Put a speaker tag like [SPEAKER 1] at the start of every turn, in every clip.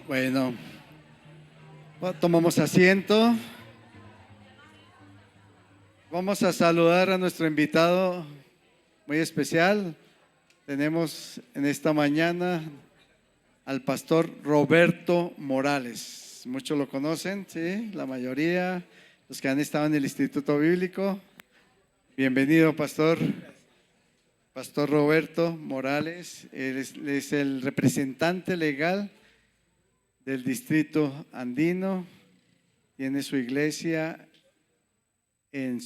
[SPEAKER 1] Bueno, tomamos asiento. Vamos a saludar a nuestro invitado muy especial. Tenemos en esta mañana al pastor Roberto Morales. Muchos lo conocen, sí, la mayoría, los que han estado en el Instituto Bíblico. Bienvenido, pastor. Pastor Roberto Morales, él es el representante legal del Distrito Andino. Tiene su iglesia en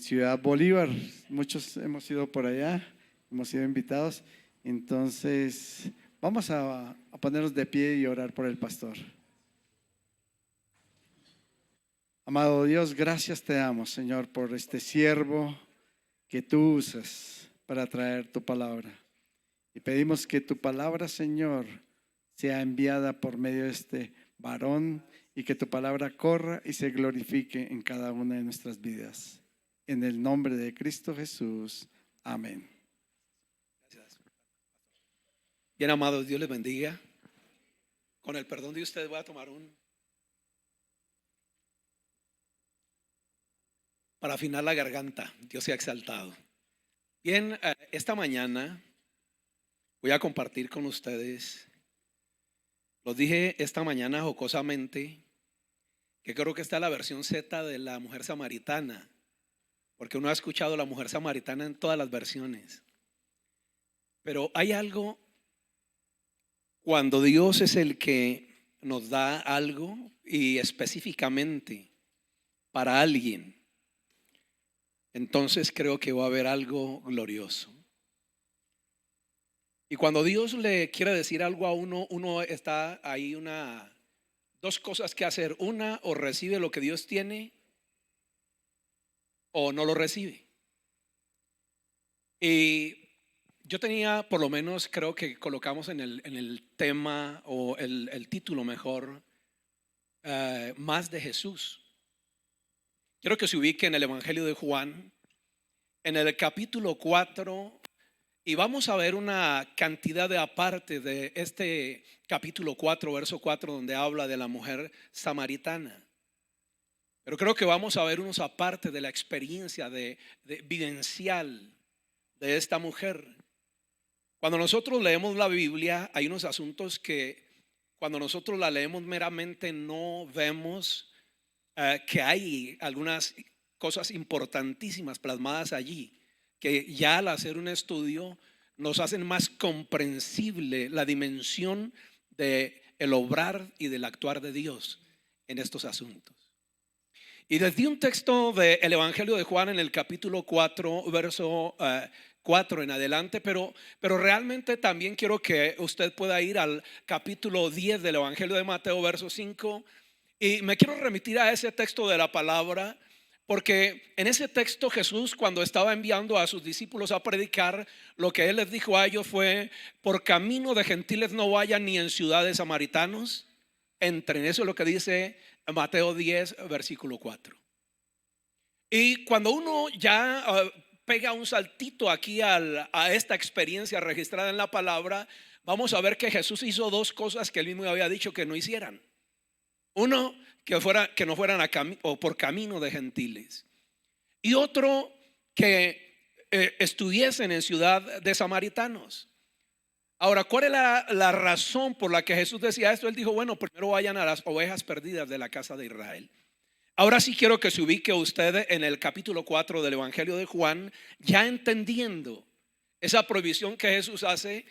[SPEAKER 1] Ciudad Bolívar. Muchos hemos ido por allá, hemos sido invitados. Entonces, vamos a ponernos de pie y orar por el pastor. Amado Dios, gracias te damos, Señor, por este siervo que tú usas para traer tu palabra. Y pedimos que tu palabra, Señor, sea enviada por medio de este varón y que tu palabra corra y se glorifique en cada una de nuestras vidas. En el nombre de Cristo Jesús. Amén.
[SPEAKER 2] Gracias. Bien, amados, Dios les bendiga. Con el perdón de ustedes voy a tomar para afinar la garganta. Dios sea exaltado. Bien, esta mañana voy a compartir con ustedes. Los dije esta mañana jocosamente que creo que está la versión Z de la mujer samaritana, porque uno ha escuchado la mujer samaritana en todas las versiones. Pero hay algo cuando Dios es el que nos da algo y específicamente para alguien. Entonces creo que va a haber algo glorioso. Y cuando Dios le quiere decir algo a uno está ahí dos cosas que hacer. Una, o recibe lo que Dios tiene o no lo recibe. Y yo tenía, por lo menos creo que colocamos en el tema o el título mejor, más de Jesús. Quiero que se ubique en el Evangelio de Juan, en el capítulo 4, y vamos a ver una cantidad de aparte de este capítulo 4, verso 4, donde habla de la mujer samaritana. Pero creo que vamos a ver unos aparte de la experiencia de vivencial de esta mujer. Cuando nosotros leemos la Biblia, hay unos asuntos que cuando nosotros la leemos meramente no vemos que hay algunas cosas importantísimas plasmadas allí, que ya al hacer un estudio nos hacen más comprensible la dimensión de el obrar y del actuar de Dios en estos asuntos. Y desde un texto del Evangelio de Juan en el capítulo 4, verso 4 en adelante, pero realmente también quiero que usted pueda ir al capítulo 10 del Evangelio de Mateo, verso 5. Y me quiero remitir a ese texto de la palabra, porque en ese texto Jesús, cuando estaba enviando a sus discípulos a predicar, lo que él les dijo a ellos fue: por camino de gentiles no vayan, ni en ciudades samaritanos entren. Eso es lo que dice Mateo 10, versículo 4. Y cuando uno ya pega un saltito aquí a esta experiencia registrada en la palabra, vamos a ver que Jesús hizo dos cosas que él mismo había dicho que no hicieran. Uno, que no fueran o por camino de gentiles, y otro, que estuviesen en ciudad de samaritanos. Ahora, ¿cuál es la razón por la que Jesús decía esto? Él dijo: bueno, primero vayan a las ovejas perdidas de la casa de Israel. Ahora sí quiero que se ubique usted en el capítulo 4 del Evangelio de Juan, ya entendiendo esa prohibición que Jesús hace,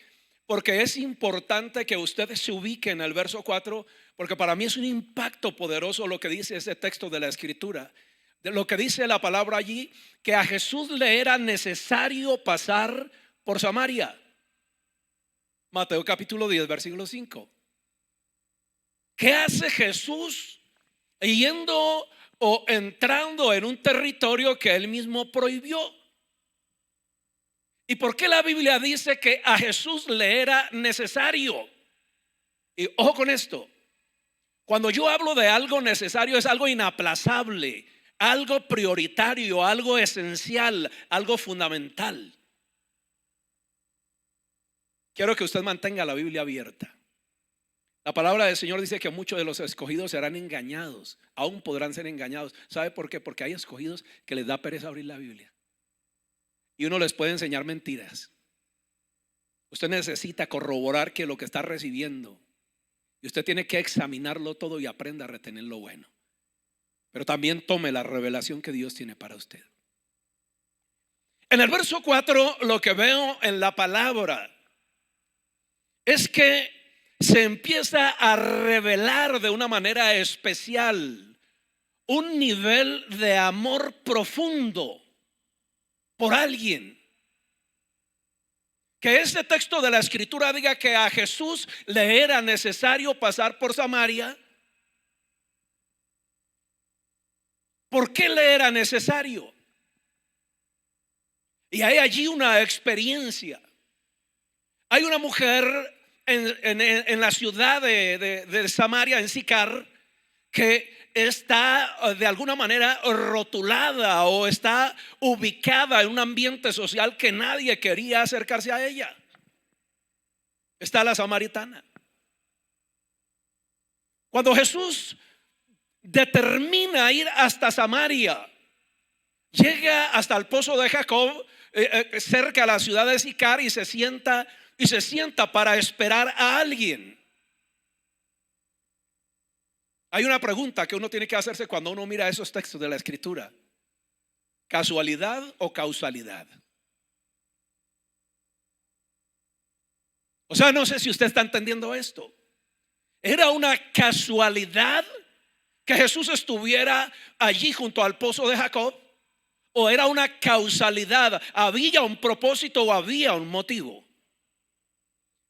[SPEAKER 2] porque es importante que usted se ubique en el verso 4, porque para mí es un impacto poderoso lo que dice ese texto de la Escritura, de lo que dice la palabra allí, que a Jesús le era necesario pasar por Samaria. Mateo capítulo 10, versículo 5. ¿Qué hace Jesús yendo o entrando en un territorio que él mismo prohibió? ¿Y por qué la Biblia dice que a Jesús le era necesario? Y ojo con esto: cuando yo hablo de algo necesario, es algo inaplazable, algo prioritario, algo esencial, algo fundamental. Quiero que usted mantenga la Biblia abierta. La palabra del Señor dice que muchos de los escogidos serán engañados, aún podrán ser engañados. ¿Sabe por qué? Porque hay escogidos que les da pereza abrir la Biblia y uno les puede enseñar mentiras. Usted necesita corroborar que lo que está recibiendo, y usted tiene que examinarlo todo y aprenda a retener lo bueno. Pero también tome la revelación que Dios tiene para usted. En el verso 4, lo que veo en la palabra es que se empieza a revelar de una manera especial un nivel de amor profundo por alguien. Que este texto de la escritura diga que a Jesús le era necesario pasar por Samaria. ¿Por qué le era necesario? Y hay allí una experiencia. Hay una mujer en la ciudad de Samaria, en Sicar, que está de alguna manera rotulada o está ubicada en un ambiente social que nadie quería acercarse a ella. Está la samaritana. Cuando Jesús determina ir hasta Samaria, llega hasta el pozo de Jacob, cerca de la ciudad de Sicar, y se sienta para esperar a alguien. Hay una pregunta que uno tiene que hacerse cuando uno mira esos textos de la escritura: ¿casualidad o causalidad? O sea, no sé si usted está entendiendo esto. ¿Era una casualidad que Jesús estuviera allí junto al pozo de Jacob? ¿O era una causalidad? ¿Había un propósito o había un motivo?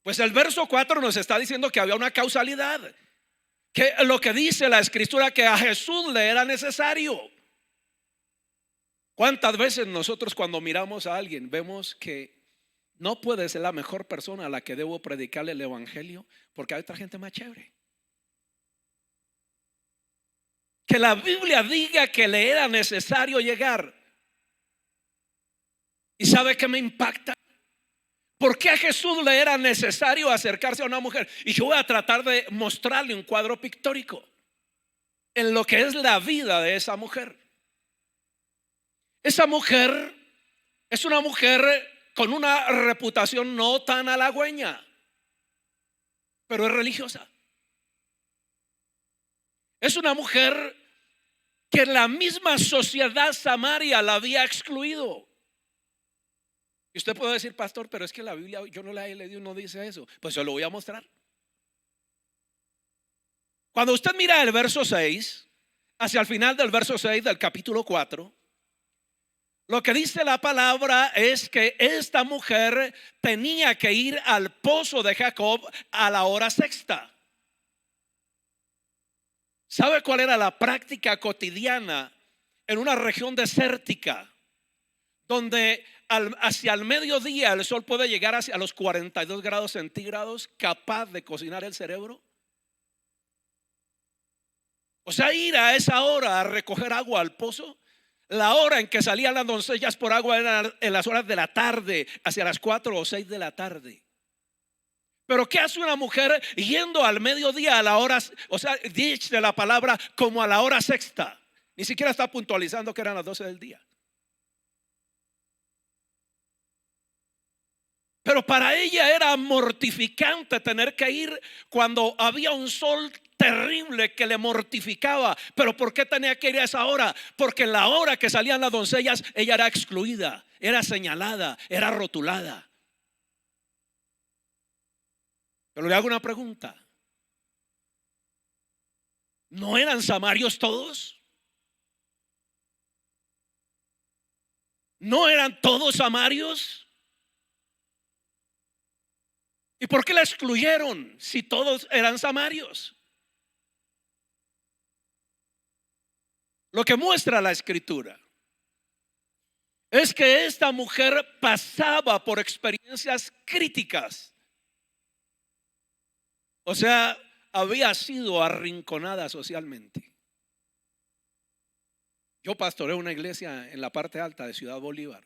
[SPEAKER 2] Pues el verso 4 nos está diciendo que había una causalidad. Que lo que dice la escritura, que a Jesús le era necesario. ¿Cuántas veces nosotros cuando miramos a alguien vemos que no puede ser la mejor persona a la que debo predicarle el evangelio porque hay otra gente más chévere? Que la Biblia diga que le era necesario llegar. ¿Y sabe qué me impacta? ¿Por qué a Jesús le era necesario acercarse a una mujer? Y yo voy a tratar de mostrarle un cuadro pictórico en lo que es la vida de esa mujer. Esa mujer es una mujer con una reputación no tan halagüeña, pero es religiosa. Es una mujer que la misma sociedad samaria la había excluido. Y usted puede decir: pastor, pero es que la Biblia yo no la he leído, no dice eso. Pues yo lo voy a mostrar. Cuando usted mira el verso 6, hacia el final del verso 6 del capítulo 4, lo que dice la palabra es que esta mujer tenía que ir al pozo de Jacob a la hora sexta. ¿Sabe cuál era la práctica cotidiana en una región desértica donde hacia el mediodía el sol puede llegar hacia los 42 grados centígrados, capaz de cocinar el cerebro? O sea, ir a esa hora a recoger agua al pozo. La hora en que salían las doncellas por agua era en las horas de la tarde, hacia las 4 o 6 de la tarde. Pero ¿qué hace una mujer yendo al mediodía a la hora? O sea, dice la palabra como a la hora sexta. Ni siquiera está puntualizando que eran las 12 del día. Pero para ella era mortificante tener que ir cuando había un sol terrible que le mortificaba. Pero ¿por qué tenía que ir a esa hora? Porque en la hora que salían las doncellas ella era excluida, era señalada, era rotulada. Pero le hago una pregunta: ¿no eran samarios todos? ¿No eran todos samarios? ¿Y por qué la excluyeron si todos eran samarios? Lo que muestra la escritura es que esta mujer pasaba por experiencias críticas. O sea, había sido arrinconada socialmente. Yo pastoreé una iglesia en la parte alta de Ciudad Bolívar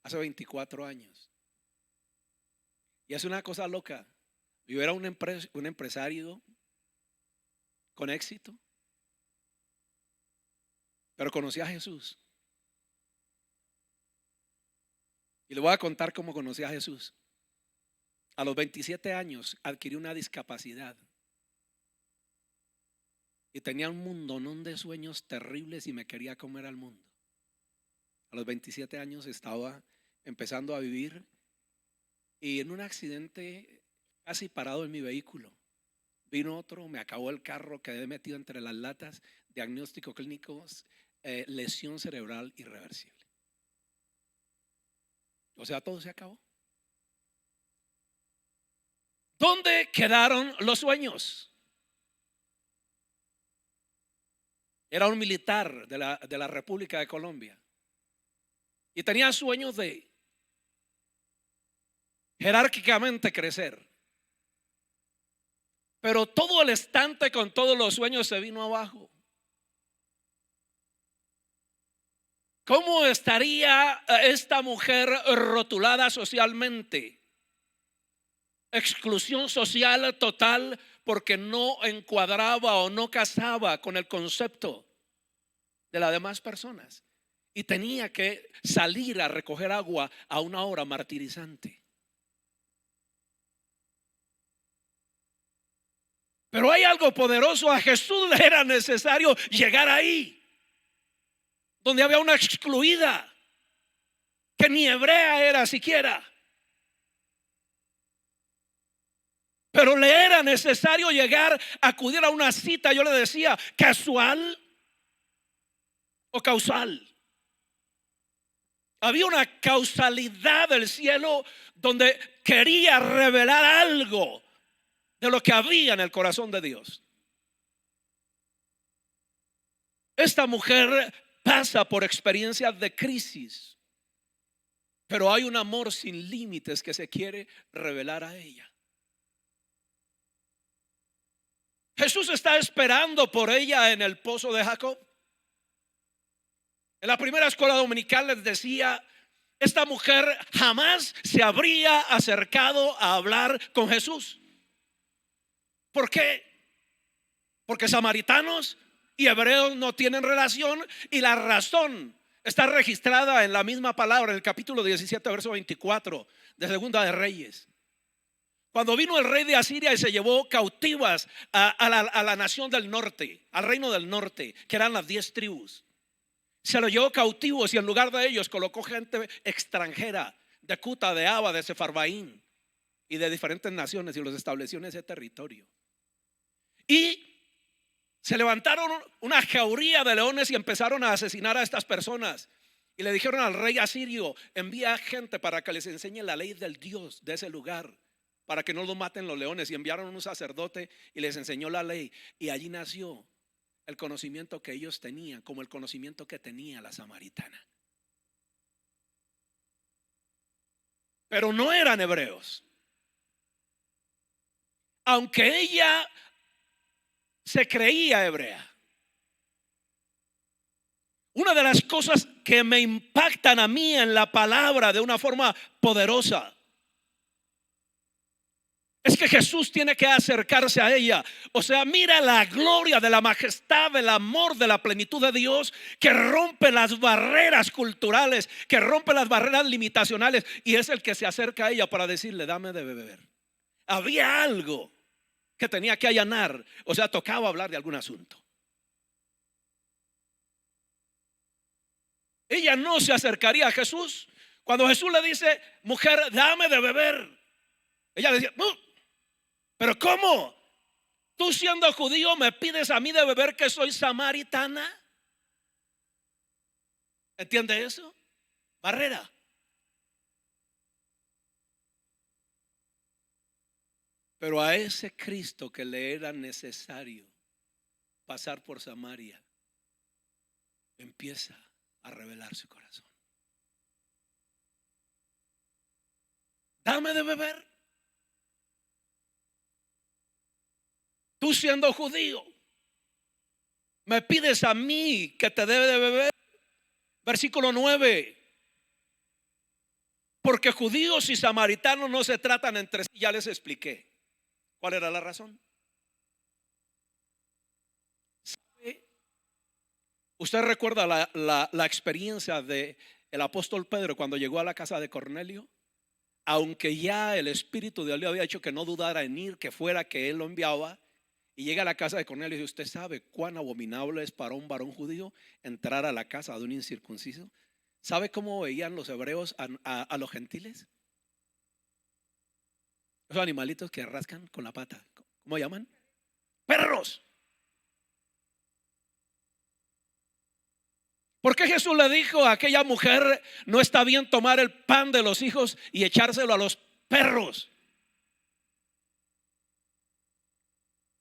[SPEAKER 2] hace 24 años. Y es una cosa loca. Yo era un empresario con éxito, pero conocí a Jesús. Y le voy a contar cómo conocí a Jesús. A los 27 años adquirí una discapacidad y tenía un mundonón de sueños terribles y me quería comer al mundo. A los 27 años estaba empezando a vivir y en un accidente casi parado en mi vehículo. Vino otro, me acabó el carro, quedé metido entre las latas, diagnóstico clínico, lesión cerebral irreversible. O sea, todo se acabó. ¿Dónde quedaron los sueños? Era un militar de la República de Colombia y tenía sueños de jerárquicamente crecer. Pero todo el estante con todos los sueños se vino abajo. ¿Cómo estaría esta mujer rotulada socialmente? Exclusión social total porque no encuadraba o no casaba con el concepto de las demás personas. Y tenía que salir a recoger agua a una hora martirizante. Pero hay algo poderoso. A Jesús le era necesario llegar ahí, donde había una excluida que ni hebrea era siquiera. Pero le era necesario llegar, acudir a una cita. Yo le decía, ¿casual o causal? Había una causalidad del cielo donde quería revelar algo de lo que había en el corazón de Dios. Esta mujer pasa por experiencias de crisis, pero hay un amor sin límites que se quiere revelar a ella. Jesús está esperando por ella en el pozo de Jacob. En la primera escuela dominical les decía, esta mujer jamás se habría acercado a hablar con Jesús. ¿Por qué? Porque samaritanos y hebreos no tienen relación, y la razón está registrada en la misma palabra, en el capítulo 17, verso 24 de Segunda de Reyes. Cuando vino el rey de Asiria y se llevó cautivas a la nación del norte, al reino del norte, que eran las 10 tribus. Se lo llevó cautivos y en lugar de ellos colocó gente extranjera, de Cuta, de Aba, de Sefarbaín y de diferentes naciones, y los estableció en ese territorio. Y se levantaron una jauría de leones y empezaron a asesinar a estas personas. Y le dijeron al rey asirio, envía gente para que les enseñe la ley del Dios de ese lugar, para que no lo maten los leones. Y enviaron un sacerdote y les enseñó la ley. Y allí nació el conocimiento que ellos tenían, como el conocimiento que tenía la samaritana. Pero no eran hebreos. Aunque ella se creía hebrea. Una de las cosas que me impactan a mí en la palabra de una forma poderosa es que Jesús tiene que acercarse a ella. O sea, mira la gloria de la majestad, del amor, de la plenitud de Dios, que rompe las barreras culturales, que rompe las barreras limitacionales, y es el que se acerca a ella para decirle, dame de beber. Había algo que tenía que allanar, o sea, tocaba hablar de algún asunto. Ella no se acercaría a Jesús. Cuando Jesús le dice, mujer, dame de beber, ella le decía, no, pero ¿cómo? Tú siendo judío me pides a mí de beber que soy samaritana. ¿Entiende eso? Barrera. Pero a ese Cristo que le era necesario pasar por Samaria, empieza a revelar su corazón. Dame de beber. Tú siendo judío me pides a mí que te debe de beber. Versículo 9. Porque judíos y samaritanos no se tratan entre sí. Ya les expliqué cuál era la razón. Usted recuerda la experiencia de el apóstol Pedro cuando llegó a la casa de Cornelio. Aunque ya el Espíritu de Dios le había hecho que no dudara en ir, que fuera que él lo enviaba, y llega a la casa de Cornelio y dice: usted sabe cuán abominable es para un varón judío entrar a la casa de un incircunciso. ¿Sabe cómo veían los hebreos a los gentiles? Esos animalitos que rascan con la pata, ¿cómo llaman? Perros. ¿Por qué Jesús le dijo a aquella mujer: no está bien tomar el pan de los hijos y echárselo a los perros?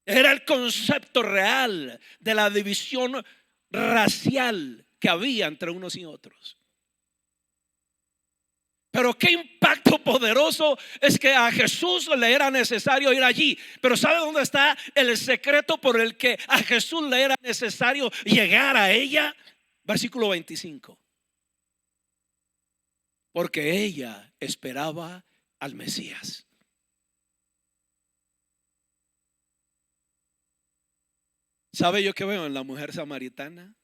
[SPEAKER 2] Era el concepto real de la división racial que había entre unos y otros. Pero qué impacto poderoso es que a Jesús le era necesario ir allí. Pero ¿sabe dónde está el secreto por el que a Jesús le era necesario llegar a ella? Versículo 25. Porque ella esperaba al Mesías. ¿Sabe yo qué veo en la mujer samaritana?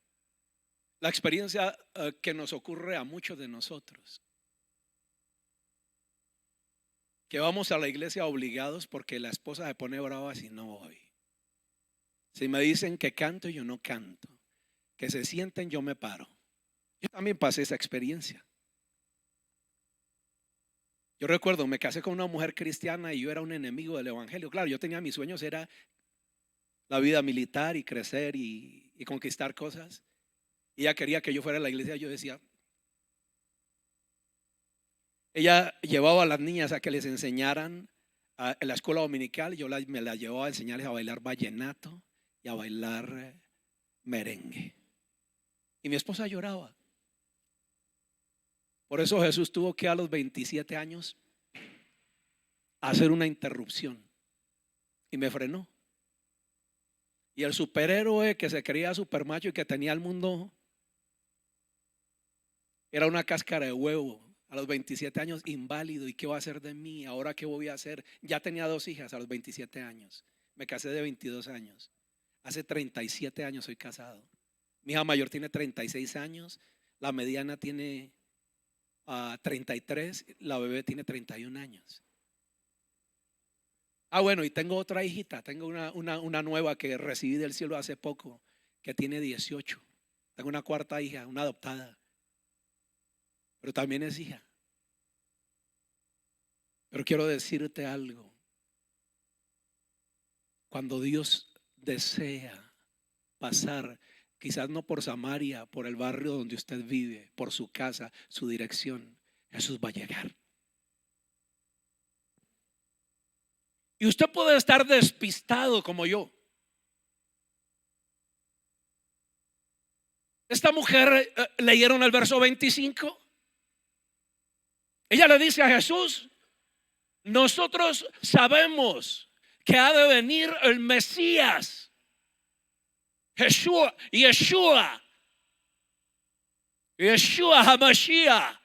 [SPEAKER 2] La experiencia que nos ocurre a muchos de nosotros, que vamos a la iglesia obligados porque la esposa se pone brava si no voy. Si me dicen que canto, yo no canto. Que se sienten, yo me paro. Yo también pasé esa experiencia. Yo recuerdo, me casé con una mujer cristiana y yo era un enemigo del evangelio. Claro, yo tenía mis sueños, era la vida militar y crecer y conquistar cosas. Y ella quería que yo fuera a la iglesia. Yo decía, ella llevaba a las niñas a que les enseñaran en la escuela dominical. Yo me la llevaba a enseñarles a bailar vallenato y a bailar merengue. Y mi esposa lloraba. Por eso Jesús tuvo que a los 27 años hacer una interrupción y me frenó. Y el superhéroe que se creía supermacho y que tenía el mundo era una cáscara de huevo. A los 27 años, inválido. ¿Y qué va a hacer de mí? ¿Ahora qué voy a hacer? Ya tenía 2 hijas a los 27 años. Me casé de 22 años. Hace 37 años soy casado. Mi hija mayor tiene 36 años. La mediana tiene 33. La bebé tiene 31 años. Bueno, y tengo otra hijita. Tengo una nueva que recibí del cielo hace poco, que tiene 18. Tengo una cuarta hija, una adoptada, pero también es hija. Pero quiero decirte algo. Cuando Dios desea pasar, quizás no por Samaria, por el barrio donde usted vive, por su casa, su dirección, Jesús va a llegar. Y usted puede estar despistado como yo. Esta mujer, ¿leyeron el verso 25? Ella le dice a Jesús: nosotros sabemos que ha de venir el Mesías, Yeshua HaMashiach.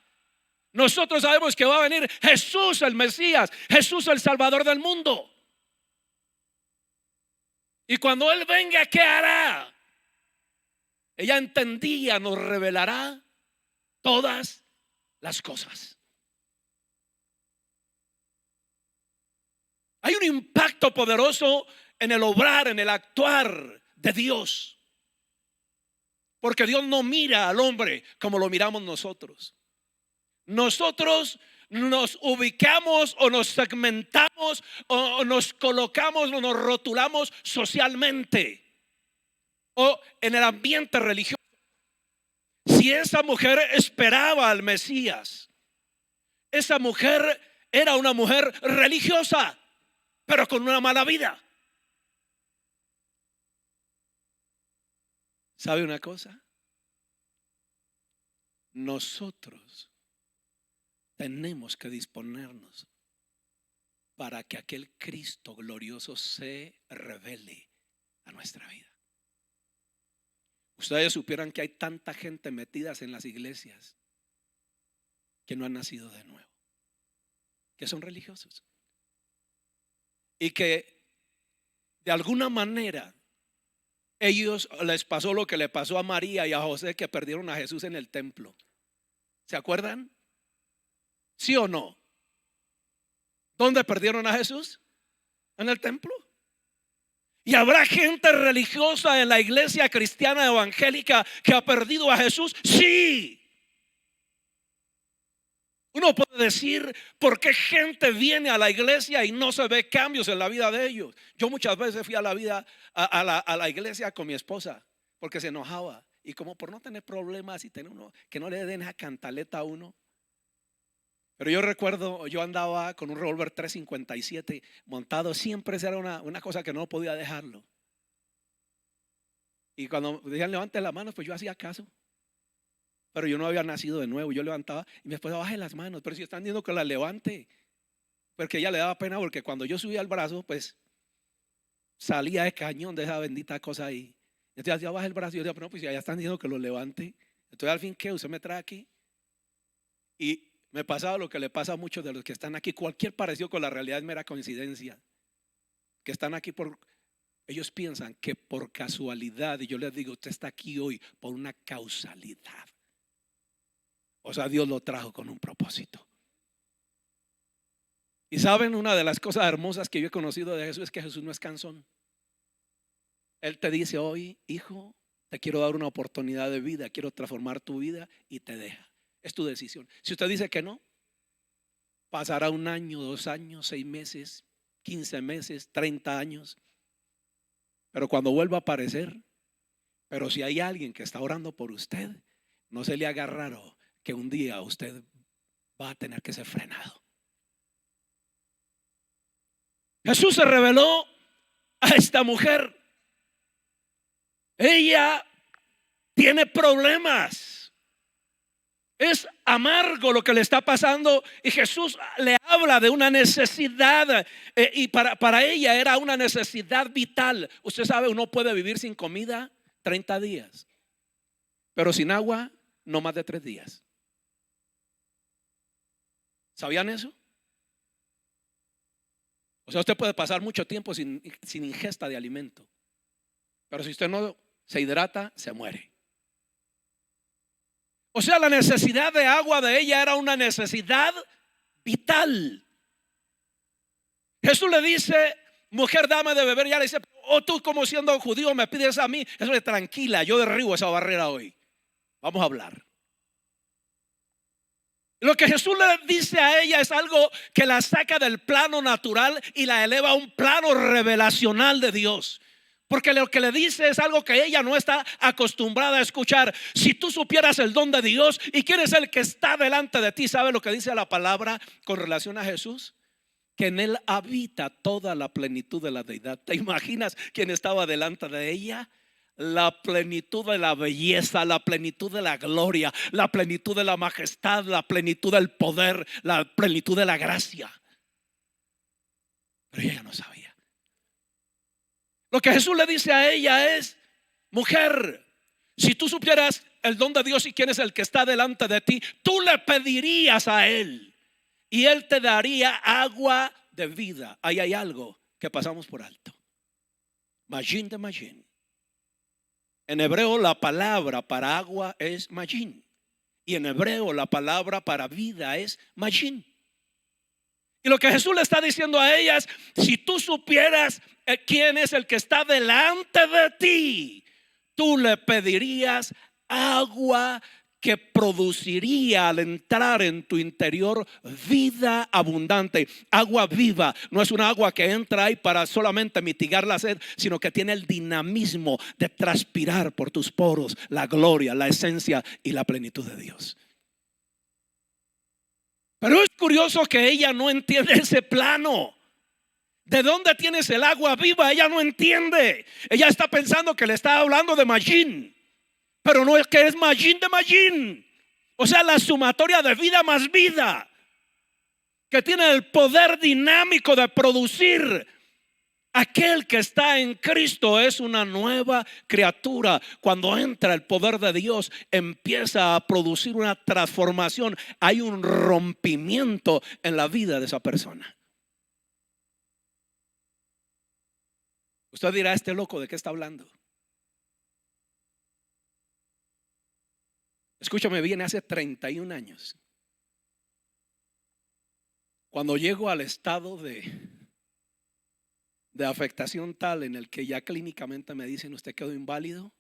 [SPEAKER 2] Nosotros sabemos que va a venir Jesús el Mesías, Jesús el Salvador del mundo. Y cuando Él venga, ¿qué hará? Ella entendía, nos revelará todas las cosas. Hay un impacto poderoso en el obrar, en el actuar de Dios. Porque Dios no mira al hombre como lo miramos nosotros. Nosotros nos ubicamos o nos segmentamos o nos colocamos o nos rotulamos socialmente o en el ambiente religioso. Si esa mujer esperaba al Mesías, esa mujer era una mujer religiosa, pero con una mala vida. ¿Sabe una cosa? Nosotros tenemos que disponernos para que aquel Cristo glorioso se revele a nuestra vida. Ustedes supieran que hay tanta gente metidas en las iglesias que no han nacido de nuevo, que son religiosos y que de alguna manera ellos les pasó lo que le pasó a María y a José, que perdieron a Jesús en el templo. ¿Se acuerdan? ¿Sí o no? ¿Dónde perdieron a Jesús? En el templo. Y habrá gente religiosa en la iglesia cristiana evangélica que ha perdido a Jesús. Sí. Uno puede decir, ¿por qué gente viene a la iglesia y no se ve cambios en la vida de ellos? Yo muchas veces fui a la iglesia con mi esposa porque se enojaba. Y como por no tener problemas y tener uno, que no le den esa cantaleta a uno. Pero yo recuerdo, yo andaba con un revólver 357 montado. Siempre era una cosa que no podía dejarlo. Y cuando decían levante las manos, pues yo hacía caso. Pero yo no había nacido de nuevo. Yo levantaba y mi esposa baje las manos. Pero si están diciendo que las levante, porque ella le daba pena, porque cuando yo subía el brazo, pues salía el cañón de esa bendita cosa ahí. Entonces yo bajé el brazo y yo decía, no, pues ya están diciendo que lo levante. Entonces al fin, ¿qué? Usted me trae aquí. Y me pasaba lo que le pasa a muchos de los que están aquí. Cualquier parecido con la realidad es mera coincidencia. Que están aquí ellos piensan que por casualidad. Y yo les digo, usted está aquí hoy por una causalidad. O sea, Dios lo trajo con un propósito. Y saben, una de las cosas hermosas que yo he conocido de Jesús es que Jesús no es cansón. Él te dice hoy, hijo, te quiero dar una oportunidad de vida, quiero transformar tu vida, y te deja. Es tu decisión. Si usted dice que no, pasará 1 año, 2 años, 6 meses, 15 meses, 30 años. Pero cuando vuelva a aparecer, pero si hay alguien que está orando por usted, no se le haga raro que un día usted va a tener que ser frenado. Jesús se reveló a esta mujer. Ella tiene problemas. Es amargo lo que le está pasando, y Jesús le habla de una necesidad, y para ella era una necesidad vital. Usted sabe, uno puede vivir sin comida 30 días, pero sin agua no más de 3 días. ¿Sabían eso? O sea, usted puede pasar mucho tiempo sin ingesta de alimento, pero si usted no se hidrata, se muere. O sea, la necesidad de agua de ella era una necesidad vital. Jesús le dice, mujer, dame de beber. Ya le dice, tú como siendo judío me pides a mí. Eso le tranquila, yo derribo esa barrera hoy. Vamos a hablar. Lo que Jesús le dice a ella es algo que la saca del plano natural y la eleva a un plano revelacional de Dios. Porque lo que le dice es algo que ella no está acostumbrada a escuchar. Si tú supieras el don de Dios y quién es el que está delante de ti, ¿sabe lo que dice la palabra con relación a Jesús? Que en él habita toda la plenitud de la deidad. ¿Te imaginas quién estaba delante de ella? La plenitud de la belleza, la plenitud de la gloria, la plenitud de la majestad, la plenitud del poder, la plenitud de la gracia. Pero ella no sabía. Lo que Jesús le dice a ella es, mujer, si tú supieras el don de Dios y quién es el que está delante de ti, tú le pedirías a él y él te daría agua de vida. Ahí hay algo que pasamos por alto. Magin de magin. En hebreo la palabra para agua es magin, y en hebreo la palabra para vida es magin. Y lo que Jesús le está diciendo a ellas, si tú supieras quién es el que está delante de ti, tú le pedirías agua que produciría al entrar en tu interior vida abundante, agua viva. No es una agua que entra ahí para solamente mitigar la sed, sino que tiene el dinamismo de transpirar por tus poros la gloria, la esencia y la plenitud de Dios. Pero es curioso que ella no entiende ese plano. ¿De dónde tienes el agua viva? Ella no entiende. Ella está pensando que le está hablando de magín, pero no es que es magín de magín. O sea, la sumatoria de vida más vida, que tiene el poder dinámico de producir. Aquel que está en Cristo es una nueva criatura. Cuando entra el poder de Dios, empieza a producir una transformación. Hay un rompimiento en la vida de esa persona. Usted dirá, este loco, ¿de qué está hablando? Escúchame bien, hace 31 años, cuando llego al estado de afectación tal en el que ya clínicamente me dicen usted quedó inválido,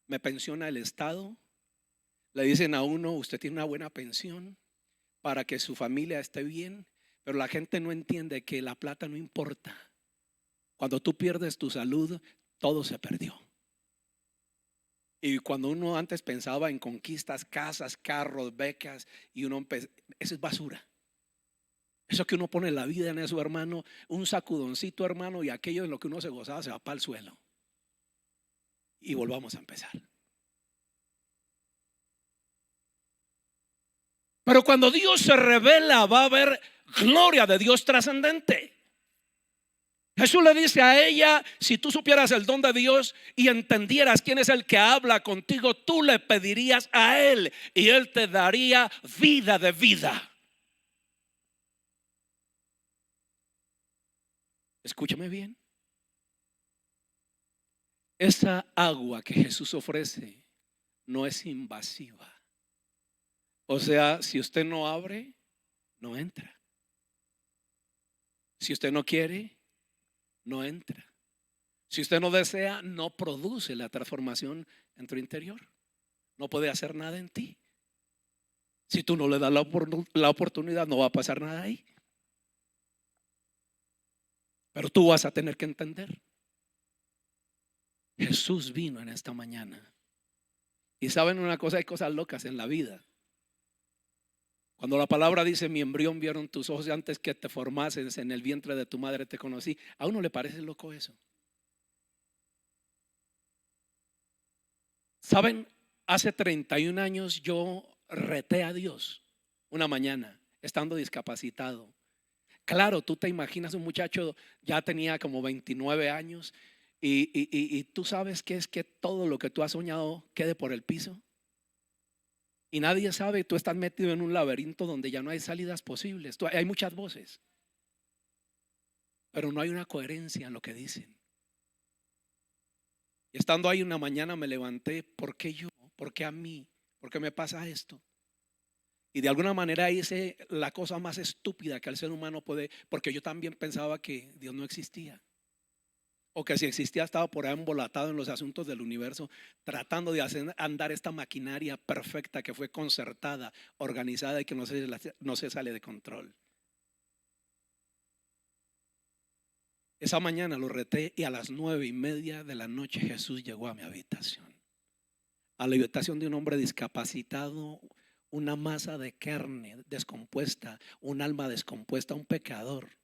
[SPEAKER 2] me pensiona el Estado, le dicen a uno usted tiene una buena pensión para que su familia esté bien, pero la gente no entiende que la plata no importa. Cuando tú pierdes tu salud, todo se perdió. Y cuando uno antes pensaba en conquistas, casas, carros, becas, y eso es basura. Eso que uno pone la vida en eso, hermano, un sacudoncito, hermano, y aquello en lo que uno se gozaba se va para el suelo. Y volvamos a empezar. Pero cuando Dios se revela, va a haber gloria de Dios trascendente. Jesús le dice a ella: si tú supieras el don de Dios y entendieras quién es el que habla contigo, tú le pedirías a Él y Él te daría vida de vida. Escúchame bien. Esa agua que Jesús ofrece no es invasiva. O sea, si usted no abre, no entra. Si usted no quiere, no entra. Si usted no desea, no produce la transformación en tu interior. No puede hacer nada en ti. Si tú no le das la oportunidad, no va a pasar nada ahí. Pero tú vas a tener que entender. Jesús vino en esta mañana. Y saben una cosa, hay cosas locas en la vida. Cuando la palabra dice: mi embrión vieron tus ojos antes que te formases en el vientre de tu madre te conocí. ¿A uno le parece loco eso? Saben, hace 31 años yo reté a Dios una mañana estando discapacitado. Claro, tú te imaginas un muchacho, ya tenía como 29 años y tú sabes que es que todo lo que tú has soñado quede por el piso. Y nadie sabe, tú estás metido en un laberinto donde ya no hay salidas posibles. Hay muchas voces, pero no hay una coherencia en lo que dicen. Y estando ahí una mañana me levanté: ¿por qué yo? ¿Por qué a mí? ¿Por qué me pasa esto? Y de alguna manera hice la cosa más estúpida que el ser humano puede, porque yo también pensaba que Dios no existía, o que si existía estaba por ahí embolatado en los asuntos del universo, tratando de hacer andar esta maquinaria perfecta que fue concertada, organizada y que no se sale de control. Esa mañana lo reté y a las 9:30 de la noche Jesús llegó a mi habitación. A la habitación de un hombre discapacitado, una masa de carne descompuesta, un alma descompuesta, un pecador.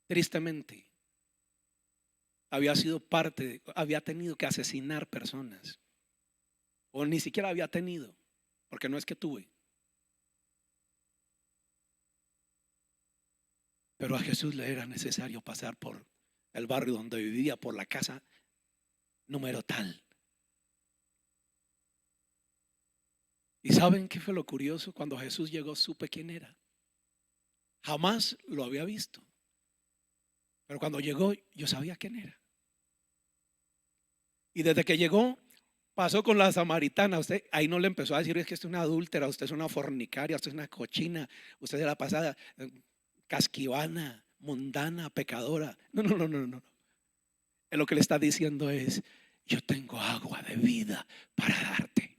[SPEAKER 2] Tristemente, había tenido que asesinar personas, o ni siquiera había tenido, porque no es que tuve. Pero a Jesús le era necesario pasar por el barrio donde vivía, por la casa número tal. ¿Y saben qué fue lo curioso? Cuando Jesús llegó supe quién era. Jamás lo había visto, pero cuando llegó yo sabía quién era. Y desde que llegó pasó con la samaritana. Usted ahí no le empezó a decir: es que usted es una adúltera, usted es una fornicaria, usted es una cochina, usted es la pasada casquivana, mundana, pecadora. No. Lo que le está diciendo es: yo tengo agua de vida para darte.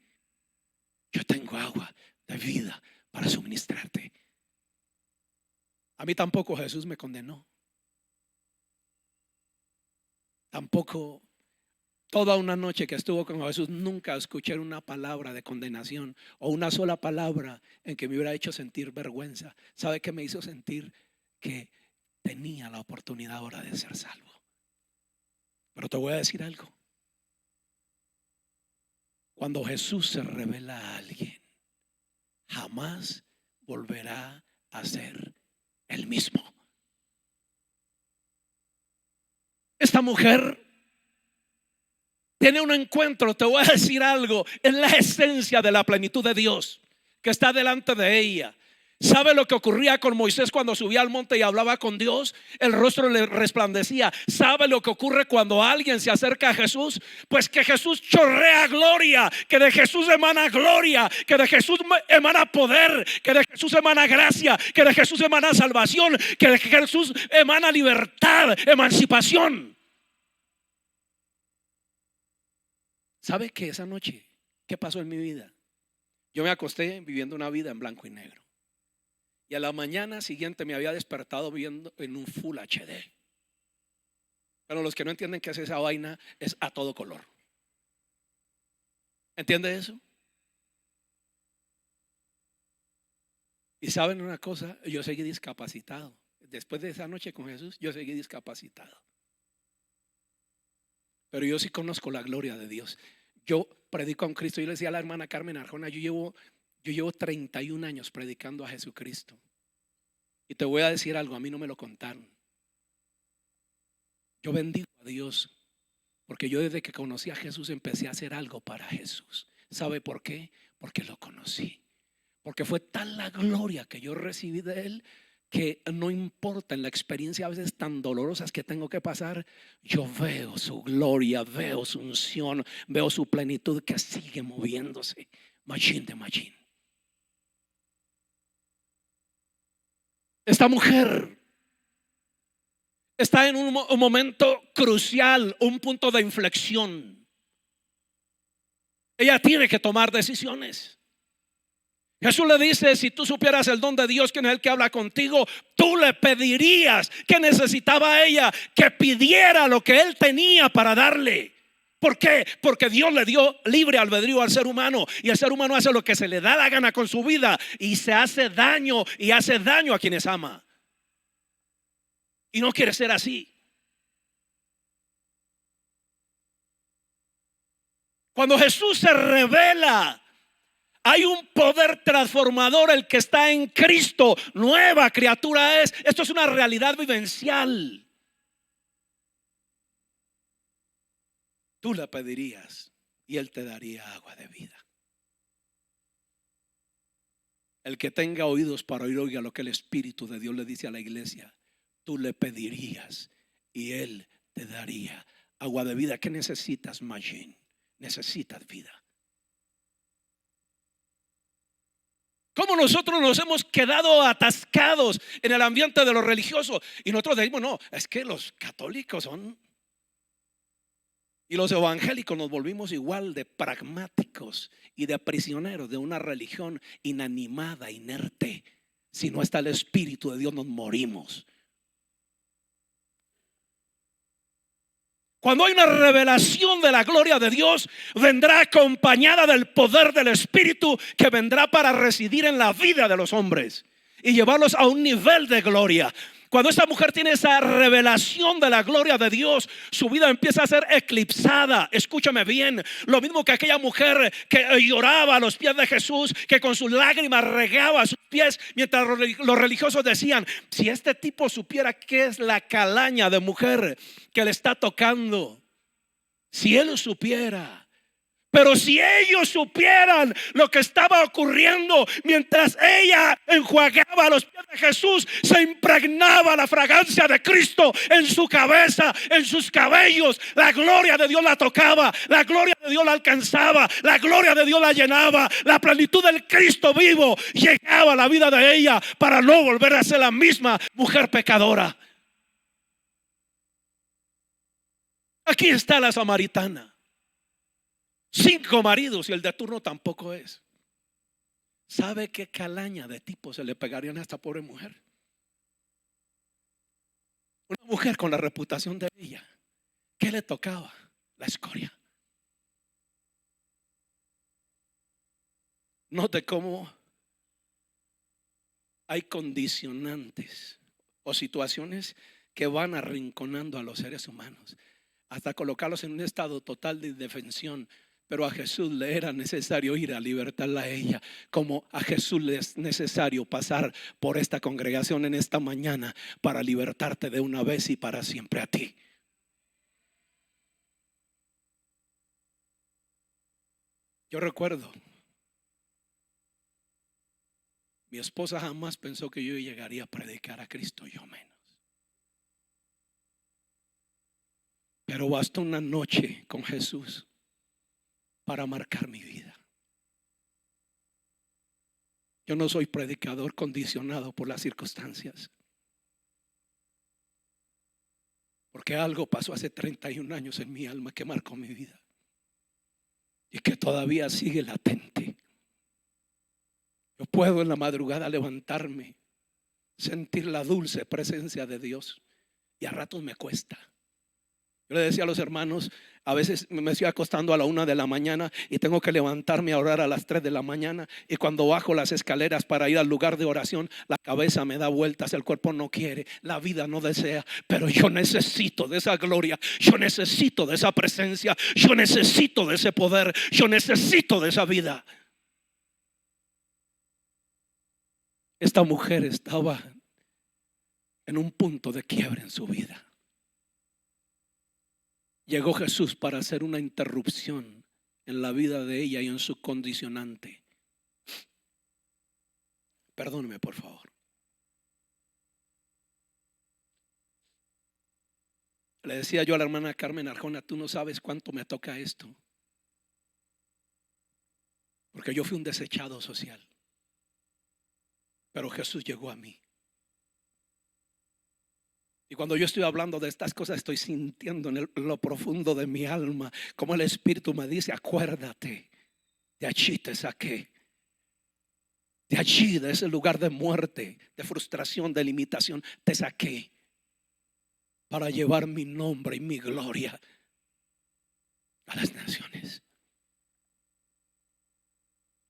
[SPEAKER 2] Yo tengo agua de vida para suministrarte. A mí tampoco Jesús me condenó. Tampoco toda una noche que estuvo con Jesús nunca escuché una palabra de condenación o una sola palabra en que me hubiera hecho sentir vergüenza. ¿Sabe qué me hizo sentir? Que tenía la oportunidad ahora de ser salvo. Pero te voy a decir algo. Cuando Jesús se revela a alguien, jamás volverá a ser el mismo. Esta mujer tiene un encuentro, te voy a decir algo, es la esencia de la plenitud de Dios que está delante de ella. ¿Sabe lo que ocurría con Moisés cuando subía al monte y hablaba con Dios? El rostro le resplandecía. ¿Sabe lo que ocurre cuando alguien se acerca a Jesús? Pues que Jesús chorrea gloria, que de Jesús emana gloria, que de Jesús emana poder, que de Jesús emana gracia, que de Jesús emana salvación, que de Jesús emana libertad, emancipación. ¿Sabe que esa noche qué pasó en mi vida? Yo me acosté viviendo una vida en blanco y negro. Y a la mañana siguiente me había despertado viendo en un Full HD. Pero los que no entienden qué es esa vaina, es a todo color. ¿Entiende eso? Y saben una cosa, yo seguí discapacitado. Después de esa noche con Jesús, yo seguí discapacitado. Pero yo sí conozco la gloria de Dios. Yo predico a un Cristo. Yo le decía a la hermana Carmen Arjona, yo llevo 31 años predicando a Jesucristo. Y te voy a decir algo, a mí no me lo contaron. Yo bendigo a Dios porque yo desde que conocí a Jesús empecé a hacer algo para Jesús. ¿Sabe por qué? Porque lo conocí. Porque fue tal la gloria que yo recibí de Él que no importa en la experiencia a veces tan dolorosas que tengo que pasar, yo veo su gloria, veo su unción, veo su plenitud que sigue moviéndose. Machín de machín. Esta mujer está en un momento crucial, un punto de inflexión. Ella tiene que tomar decisiones. Jesús le dice: si tú supieras el don de Dios, quien es el que habla contigo, tú le pedirías. ¿Qué necesitaba ella? Que pidiera lo que él tenía para darle. ¿Por qué? Porque Dios le dio libre albedrío al ser humano, y el ser humano hace lo que se le da la gana con su vida y se hace daño, y hace daño a quienes ama. Y no quiere ser así. Cuando Jesús se revela, hay un poder transformador, el que está en Cristo, nueva criatura es. Esto es una realidad vivencial. Tú le pedirías y Él te daría agua de vida. El que tenga oídos para oír, oiga lo que el Espíritu de Dios le dice a la iglesia. Tú le pedirías y Él te daría agua de vida. ¿Qué necesitas, Majin? Necesitas vida. Como nosotros nos hemos quedado atascados en el ambiente de lo religioso, y nosotros decimos: no, es que los católicos son, y los evangélicos nos volvimos igual de pragmáticos y de prisioneros de una religión inanimada, inerte. Si no está el Espíritu de Dios, nos morimos. Cuando hay una revelación de la gloria de Dios, vendrá acompañada del poder del Espíritu, que vendrá para residir en la vida de los hombres y llevarlos a un nivel de gloria. Cuando esta mujer tiene esa revelación de la gloria de Dios, su vida empieza a ser eclipsada. Escúchame bien, lo mismo que aquella mujer que lloraba a los pies de Jesús, que con sus lágrimas regaba sus pies, mientras los religiosos decían: si este tipo supiera qué es la calaña de mujer que le está tocando, si él supiera. Pero si ellos supieran lo que estaba ocurriendo mientras ella enjuagaba los pies de Jesús, se impregnaba la fragancia de Cristo en su cabeza, en sus cabellos. La gloria de Dios la tocaba, la gloria de Dios la alcanzaba, la gloria de Dios la llenaba. La plenitud del Cristo vivo llegaba a la vida de ella para no volver a ser la misma mujer pecadora. Aquí está la samaritana. 5 maridos y el de turno tampoco es. ¿Sabe qué calaña de tipo se le pegarían a esta pobre mujer? Una mujer con la reputación de ella. ¿Qué le tocaba? La escoria. Note cómo hay condicionantes o situaciones que van arrinconando a los seres humanos hasta colocarlos en un estado total de indefensión. Pero a Jesús le era necesario ir a libertarla a ella, como a Jesús le es necesario pasar por esta congregación en esta mañana para libertarte de una vez y para siempre a ti. Yo recuerdo Mi esposa jamás pensó que yo llegaría a predicar a Cristo, yo menos. Pero bastó una noche con Jesús para marcar mi vida. Yo no soy predicador condicionado por las circunstancias, porque algo pasó hace 31 años en mi alma que marcó mi vida y que todavía sigue latente. Yo puedo en la madrugada levantarme, sentir la dulce presencia de Dios, y a ratos me cuesta. Yo le decía a los hermanos, a veces me estoy acostando a la 1 de la mañana y tengo que levantarme a orar a las 3 de la mañana, y cuando bajo las escaleras para ir al lugar de oración, la cabeza me da vueltas, el cuerpo no quiere, la vida no desea, pero yo necesito de esa gloria, yo necesito de esa presencia, yo necesito de ese poder, yo necesito de esa vida. Esta mujer estaba en un punto de quiebre en su vida. Llegó Jesús para hacer una interrupción en la vida de ella y en su condicionante. Perdóneme, por favor. Le decía yo a la hermana Carmen Arjona, tú no sabes cuánto me toca esto, porque yo fui un desechado social, pero Jesús llegó a mí. Y cuando yo estoy hablando de estas cosas, estoy sintiendo en lo profundo de mi alma como el Espíritu me dice: acuérdate, de allí te saqué, de allí, de ese lugar de muerte, de frustración, de limitación, te saqué para llevar mi nombre y mi gloria a las naciones.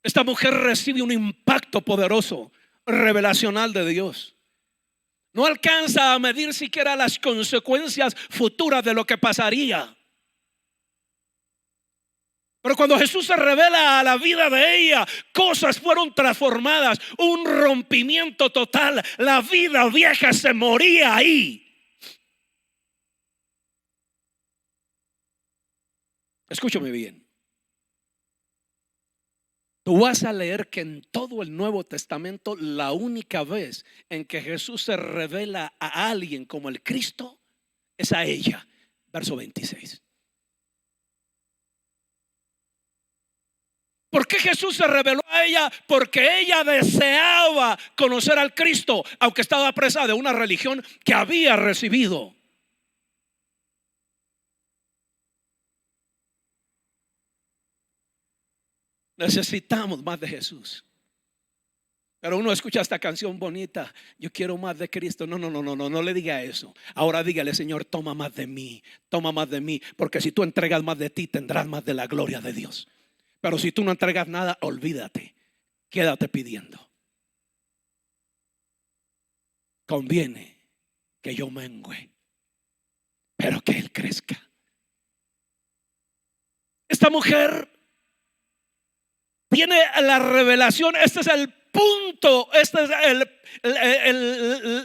[SPEAKER 2] Esta mujer recibe un impacto poderoso, revelacional de Dios. No alcanza a medir siquiera las consecuencias futuras de lo que pasaría. Pero cuando Jesús se revela a la vida de ella, cosas fueron transformadas, un rompimiento total. La vida vieja se moría ahí. Escúchame bien. Tú vas a leer que en todo el Nuevo Testamento la única vez en que Jesús se revela a alguien como el Cristo es a ella. Verso 26. ¿Por qué Jesús se reveló a ella? Porque ella deseaba conocer al Cristo, aunque estaba presa de una religión que había recibido. Necesitamos más de Jesús. Pero uno escucha esta canción bonita: yo quiero más de Cristo. No le diga eso. Ahora dígale: Señor, toma más de mí, toma más de mí. Porque si tú entregas más de ti, tendrás más de la gloria de Dios. Pero si tú no entregas nada, olvídate, quédate pidiendo. Conviene que yo mengüe, pero que Él crezca. Esta mujer tiene la revelación. Este es el punto, este es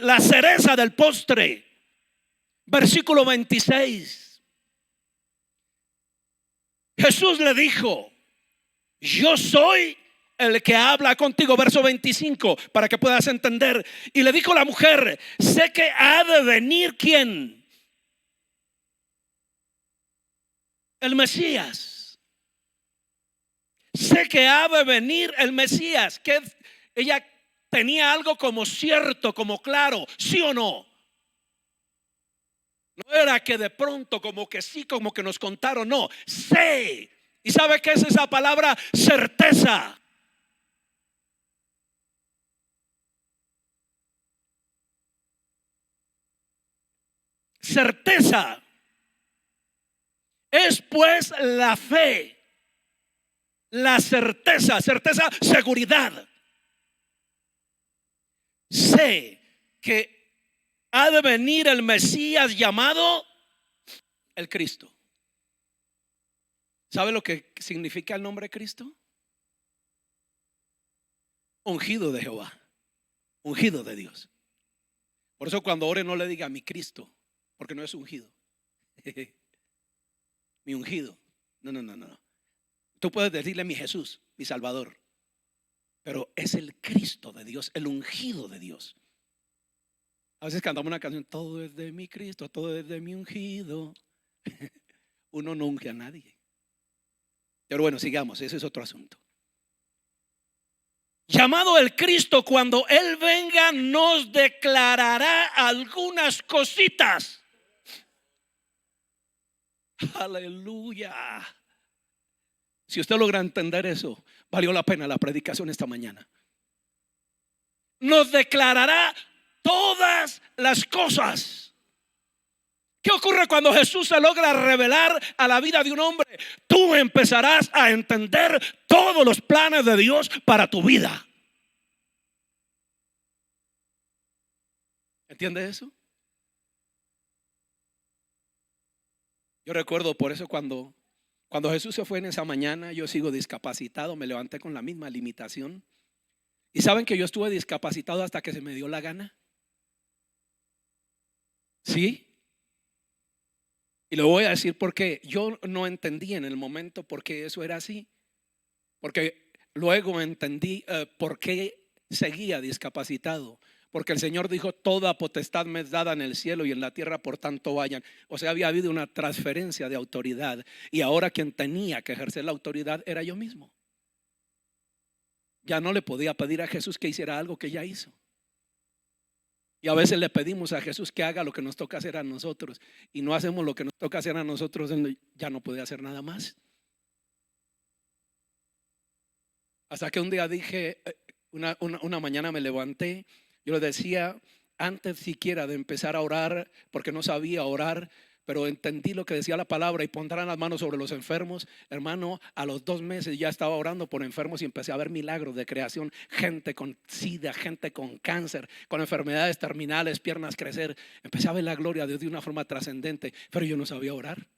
[SPEAKER 2] la cereza del postre. Versículo 26. Jesús le dijo: yo soy el que habla contigo. Verso 25, para que puedas entender. Y le dijo la mujer: sé que ha de venir ¿quién? El Mesías. Sé que ha de venir el Mesías. Que ella tenía algo como cierto, como claro, ¿sí o no? No era que de pronto como que sí, como que nos contaron. No, sé. ¿Y sabe qué es esa palabra? Certeza. Certeza es pues la fe. La certeza, seguridad. Sé que ha de venir el Mesías llamado el Cristo. ¿Sabe lo que significa el nombre Cristo? Ungido de Jehová, ungido de Dios. Por eso cuando ore no le diga mi Cristo, porque no es ungido. Mi ungido. No. Tú puedes decirle mi Jesús, mi Salvador, pero es el Cristo de Dios, el ungido de Dios. A veces cantamos una canción, todo es de mi Cristo, todo es de mi ungido. Uno no unge a nadie. Pero bueno, sigamos, ese es otro asunto. Llamado el Cristo, cuando Él venga nos declarará algunas cositas. Aleluya. Si usted logra entender eso, valió la pena la predicación esta mañana. Nos declarará todas las cosas. ¿Qué ocurre cuando Jesús se logra revelar a la vida de un hombre? Tú empezarás a entender todos los planes de Dios para tu vida. ¿Entiende eso? Yo recuerdo por eso cuando Jesús se fue en esa mañana, yo sigo discapacitado, me levanté con la misma limitación. ¿Y saben que yo estuve discapacitado hasta que se me dio la gana? ¿Sí? Y lo voy a decir porque yo no entendí en el momento por qué eso era así. Porque luego entendí por qué seguía discapacitado. Porque el Señor dijo, toda potestad me es dada en el cielo y en la tierra, por tanto vayan. O sea, había habido una transferencia de autoridad. Y ahora quien tenía que ejercer la autoridad era yo mismo. Ya no le podía pedir a Jesús que hiciera algo que ya hizo. Y a veces le pedimos a Jesús que haga lo que nos toca hacer a nosotros. Y no hacemos lo que nos toca hacer a nosotros, Él ya no puede hacer nada más. Hasta que un día dije, una mañana me levanté. Yo le decía, antes siquiera de empezar a orar, porque no sabía orar, pero entendí lo que decía la palabra, y pondrán las manos sobre los enfermos. Hermano, a los 2 meses ya estaba orando por enfermos y empecé a ver milagros de creación. Gente con sida, gente con cáncer, con enfermedades terminales, piernas crecer. Empecé a ver la gloria de Dios de una forma trascendente, pero yo no sabía orar,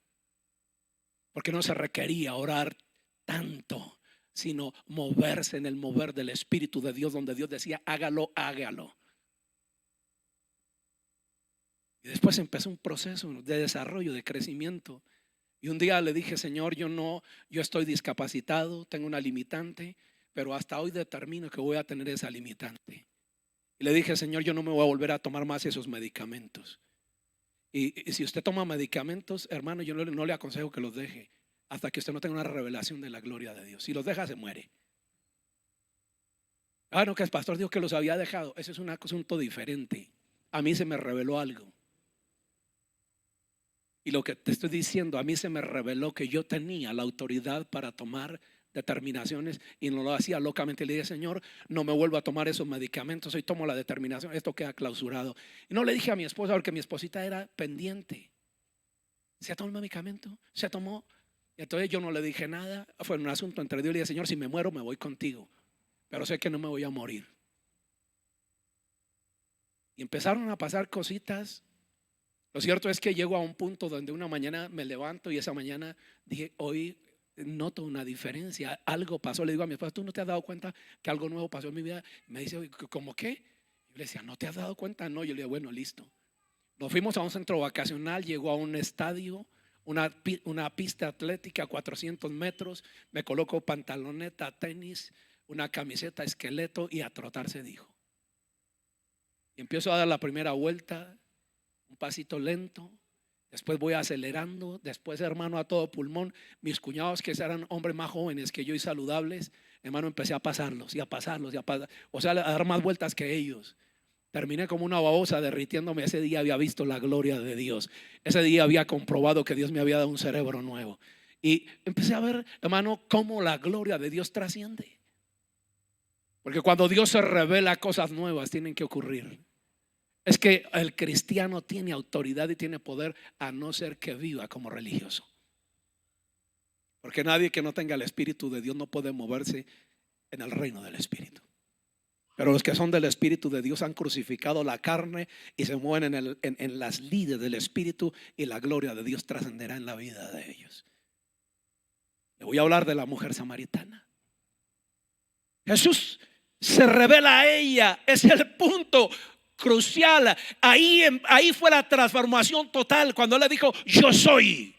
[SPEAKER 2] porque no se requería orar tanto, sino moverse en el mover del Espíritu de Dios, donde Dios decía, hágalo, hágalo. Y después empezó un proceso de desarrollo, de crecimiento. Y un día le dije, Señor, yo estoy discapacitado, tengo una limitante, pero hasta hoy determino que voy a tener esa limitante. Y le dije, Señor, yo no me voy a volver a tomar más esos medicamentos. Y si usted toma medicamentos, hermano, yo no le aconsejo que los deje hasta que usted no tenga una revelación de la gloria de Dios. Si los deja, se muere. No, que el pastor dijo que los había dejado. Ese es un asunto diferente. A mí se me reveló algo. Y lo que te estoy diciendo, a mí se me reveló que yo tenía la autoridad para tomar determinaciones y no lo hacía locamente. Le dije, Señor, no me vuelvo a tomar esos medicamentos, hoy tomo la determinación, esto queda clausurado. Y no le dije a mi esposa, porque mi esposita era pendiente. ¿Se tomó el medicamento? ¿Se tomó? Y entonces yo no le dije nada. Fue un asunto entre Dios y le dije, Señor, si me muero me voy contigo, pero sé que no me voy a morir. Y empezaron a pasar cositas. Lo cierto es que llego a un punto donde una mañana me levanto y esa mañana dije, hoy noto una diferencia, algo pasó. Le digo a mi esposa, ¿tú no te has dado cuenta que algo nuevo pasó en mi vida? Y me dice, ¿cómo qué? Yo le decía, ¿no te has dado cuenta? No, yo le digo, bueno, listo. Nos fuimos a un centro vacacional, llegó a un estadio, una pista atlética, 400 metros, me coloco pantaloneta, tenis, una camiseta, esqueleto y a trotar, se dijo. Y empiezo a dar la primera vuelta, un pasito lento, después voy acelerando, después, hermano, a todo pulmón. Mis cuñados, que eran hombres más jóvenes que yo y saludables, hermano, empecé a pasarlos y a pasarlos y a pasar, o sea, a dar más vueltas que ellos. Terminé como una babosa derritiéndome. Ese día había visto la gloria de Dios. Ese día había comprobado que Dios me había dado un cerebro nuevo. Y empecé a ver, hermano, cómo la gloria de Dios trasciende. Porque cuando Dios se revela, cosas nuevas tienen que ocurrir. Es que el cristiano tiene autoridad y tiene poder, a no ser que viva como religioso. Porque nadie que no tenga el Espíritu de Dios no puede moverse en el reino del Espíritu. Pero los que son del Espíritu de Dios han crucificado la carne y se mueven en las lides del Espíritu, y la gloria de Dios trascenderá en la vida de ellos. Le voy a hablar de la mujer samaritana. Jesús se revela a ella, es el punto crucial. Ahí fue la transformación total, cuando Él le dijo, yo soy.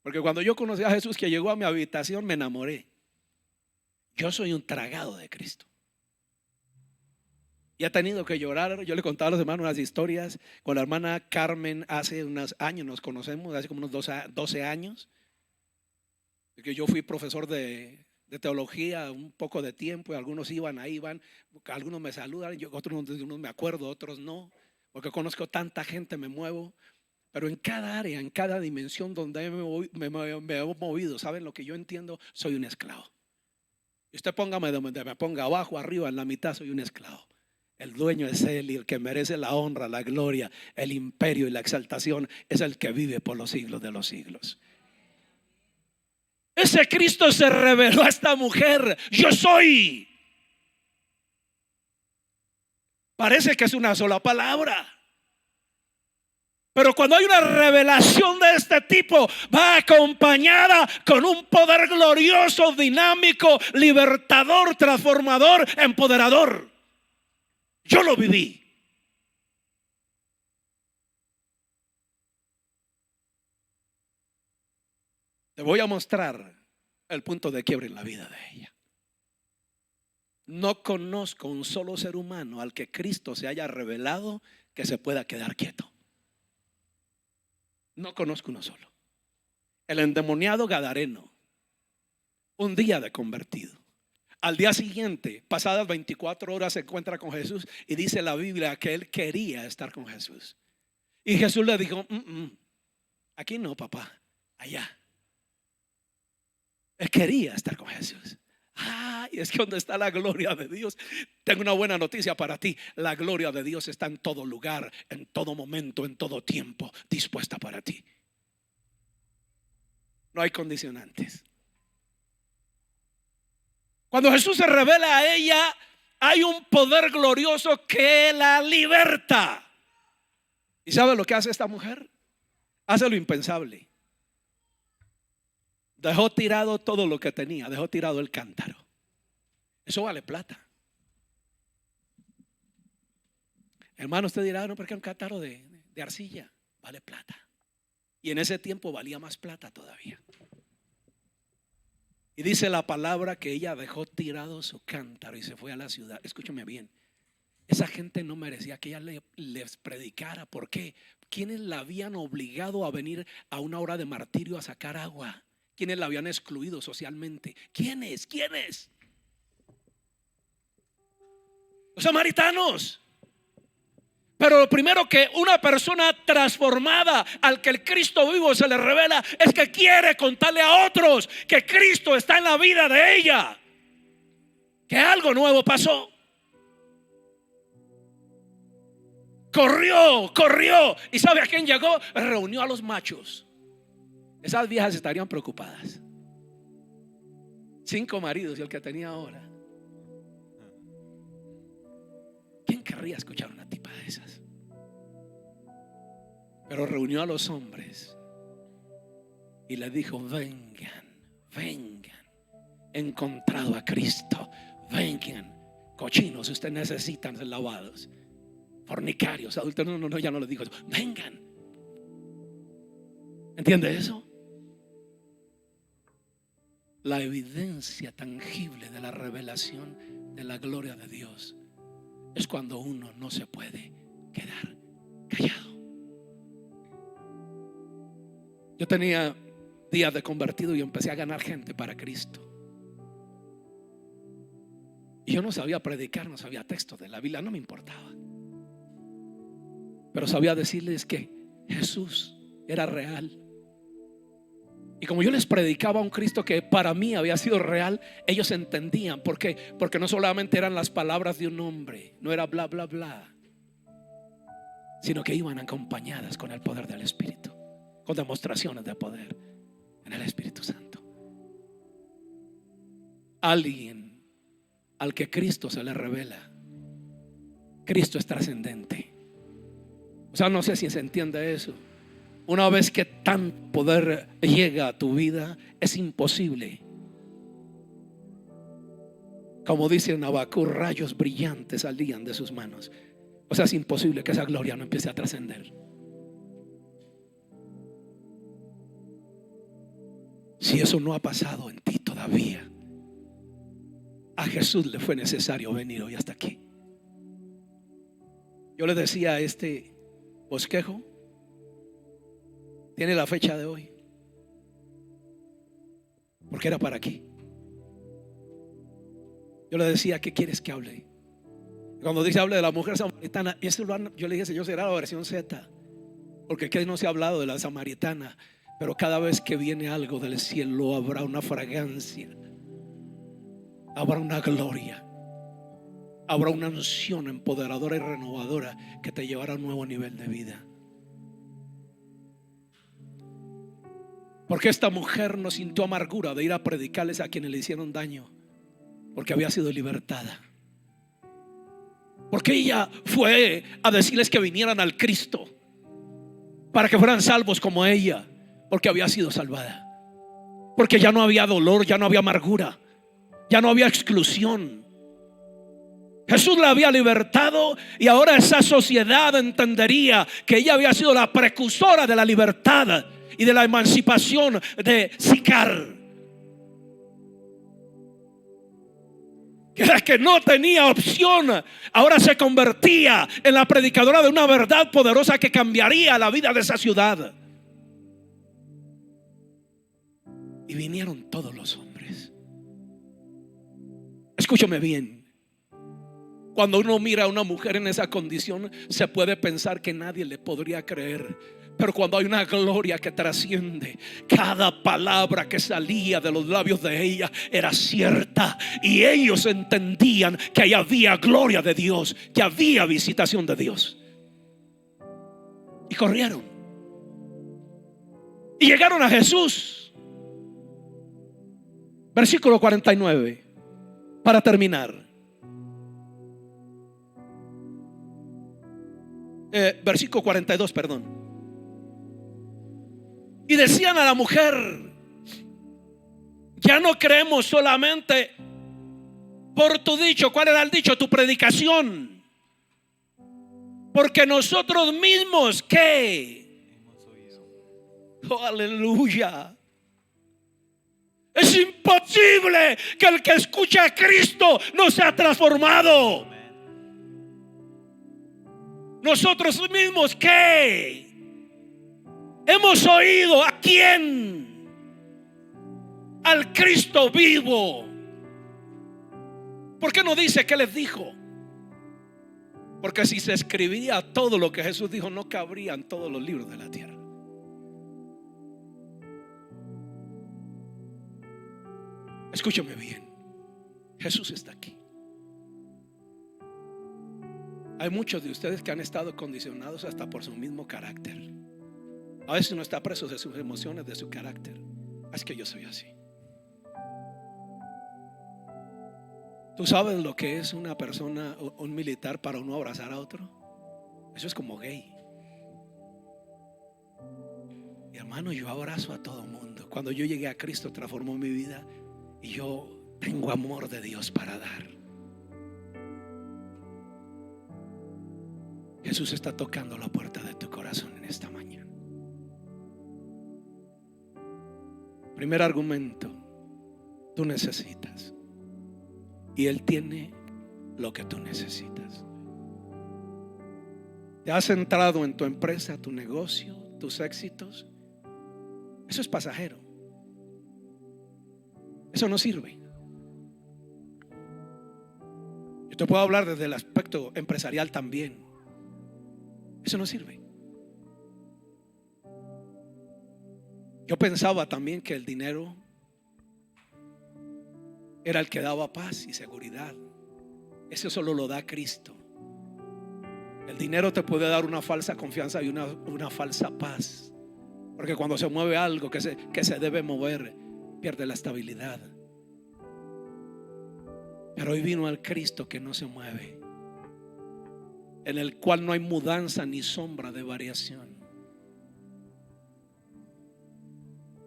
[SPEAKER 2] Porque cuando yo conocí a Jesús, que llegó a mi habitación, me enamoré. Yo soy un tragado de Cristo. Y ha tenido que llorar. Yo le contaba a los hermanos unas historias. Con la hermana Carmen hace unos años nos conocemos, hace como unos 12 años. Que yo fui profesor de teología un poco de tiempo y algunos ahí van, algunos me saludan, otros unos me acuerdo, otros no, porque conozco tanta gente, me muevo. Pero en cada área, en cada dimensión donde me he movido, ¿saben lo que yo entiendo? Soy un esclavo. Y usted póngame donde me ponga, abajo, arriba, en la mitad, soy un esclavo. El dueño es Él, y el que merece la honra, la gloria, el imperio y la exaltación es el que vive por los siglos de los siglos. Ese Cristo se reveló a esta mujer. Yo soy. Parece que es una sola palabra, pero cuando hay una revelación de este tipo, va acompañada con un poder glorioso, dinámico, libertador, transformador, empoderador. Yo lo viví. Te voy a mostrar el punto de quiebre en la vida de ella. No conozco un solo ser humano al que Cristo se haya revelado que se pueda quedar quieto. No conozco uno solo. El endemoniado gadareno, un día de convertido. Al día siguiente, pasadas 24 horas, se encuentra con Jesús y dice la Biblia que él quería estar con Jesús. Y Jesús le dijo: aquí no, papá, allá. Él quería estar con Jesús. Y es que donde está la gloria de Dios. Tengo una buena noticia para ti. La gloria de Dios está en todo lugar, en todo momento, en todo tiempo, dispuesta para ti. No hay condicionantes. Cuando Jesús se revela a ella, hay un poder glorioso que la liberta. ¿Y sabe lo que hace esta mujer? Hace lo impensable. Dejó tirado todo lo que tenía. Dejó tirado el cántaro. Eso vale plata. Hermano, usted dirá: no, porque un cántaro de arcilla vale plata. Y en ese tiempo valía más plata todavía. Y dice la palabra que ella dejó tirado su cántaro y se fue a la ciudad. Escúchame bien. Esa gente no merecía que ella les predicara. ¿Por qué? ¿Quiénes la habían obligado a venir a una hora de martirio a sacar agua? ¿Quiénes la habían excluido socialmente? ¿Quiénes? Los samaritanos. Pero lo primero que una persona transformada al que el Cristo vivo se le revela es que quiere contarle a otros que Cristo está en la vida de ella, que algo nuevo pasó. Corrió. ¿Y sabe a quién llegó? Reunió a los machos. Esas viejas estarían preocupadas. 5 maridos y el que tenía ahora. ¿Quién querría escuchar una tipa de esas? Pero reunió a los hombres y le dijo: vengan, he encontrado a Cristo. Vengan, cochinos, ustedes necesitan ser lavados. Fornicarios, adúlteros, no, ya no les digo eso. Vengan. ¿Entiende eso? La evidencia tangible de la revelación de la gloria de Dios es cuando uno no se puede quedar callado. Yo tenía días de convertido y empecé a ganar gente para Cristo. Y yo no sabía predicar, no sabía textos de la Biblia, no me importaba. Pero sabía decirles que Jesús era real. Y como yo les predicaba a un Cristo que para mí había sido real, ellos entendían. ¿Por qué? Porque no solamente eran las palabras de un hombre, no era bla, bla, bla, sino que iban acompañadas con el poder del Espíritu, con demostraciones de poder en el Espíritu Santo. Alguien al que Cristo se le revela, Cristo es trascendente. O sea, no sé si se entiende eso. Una vez que tan poder llega a tu vida, es imposible. Como dice en Habacuc, rayos brillantes salían de sus manos. O sea, es imposible que esa gloria no empiece a trascender. Si eso no ha pasado en ti todavía, a Jesús le fue necesario venir hoy hasta aquí. Yo le decía a este bosquejo, tiene la fecha de hoy, porque era para aquí. Yo le decía, ¿qué quieres que hable? Cuando dice hable de la mujer samaritana, yo le dije, Señor, será la versión Z, porque aquí no se ha hablado de la samaritana, pero cada vez que viene algo del cielo habrá una fragancia, habrá una gloria, habrá una unción empoderadora y renovadora que te llevará a un nuevo nivel de vida. Porque esta mujer no sintió amargura de ir a predicarles a quienes le hicieron daño, porque había sido libertada. Porque ella fue a decirles que vinieran al Cristo para que fueran salvos como ella, porque había sido salvada. Porque ya no había dolor, ya no había amargura, ya no había exclusión. Jesús la había libertado y ahora esa sociedad entendería que ella había sido la precursora de la libertad y de la emancipación de Sicar. Que la que no tenía opción ahora se convertía en la predicadora de una verdad poderosa que cambiaría la vida de esa ciudad. Y vinieron todos los hombres. Escúchame bien. Cuando uno mira a una mujer en esa condición, se puede pensar que nadie le podría creer. Pero cuando hay una gloria que trasciende, cada palabra que salía de los labios de ella era cierta. Y ellos entendían que ahí había gloria de Dios, que había visitación de Dios. Y corrieron. Y llegaron a Jesús. Versículo 49. Para terminar. Versículo 42, perdón. Y decían a la mujer: ya no creemos solamente por tu dicho. ¿Cuál era el dicho? Tu predicación. Porque nosotros mismos, ¿qué? Oh, aleluya. Es imposible que el que escucha a Cristo no sea transformado. Nosotros mismos, ¿qué? Hemos oído ¿a quién? Al Cristo vivo. ¿Por qué no dice qué les dijo? Porque si se escribía todo lo que Jesús dijo, no cabrían todos los libros de la tierra. Escúchame bien. Jesús está aquí. Hay muchos de ustedes que han estado condicionados hasta por su mismo carácter. A veces uno está preso de sus emociones, de su carácter. Es que yo soy así. ¿Tú sabes lo que es una persona, un militar, para uno abrazar a otro? Eso es como gay. Mi hermano, yo abrazo a todo mundo. Cuando yo llegué a Cristo, transformó mi vida y yo tengo amor de Dios para dar. Jesús está tocando la puerta de tu corazón en esta mañana. Primer argumento: tú necesitas, y Él tiene lo que tú necesitas. ¿Te has centrado en tu empresa, tu negocio, tus éxitos? Eso es pasajero. Eso no sirve. Yo te puedo hablar desde el aspecto empresarial también. Eso no sirve. Yo pensaba también que el dinero era el que daba paz y seguridad. Eso solo lo da Cristo. El dinero te puede dar una falsa confianza y una falsa paz, porque cuando se mueve algo que se debe mover, pierde la estabilidad. Pero hoy vino el Cristo que no se mueve, en el cual no hay mudanza ni sombra de variación.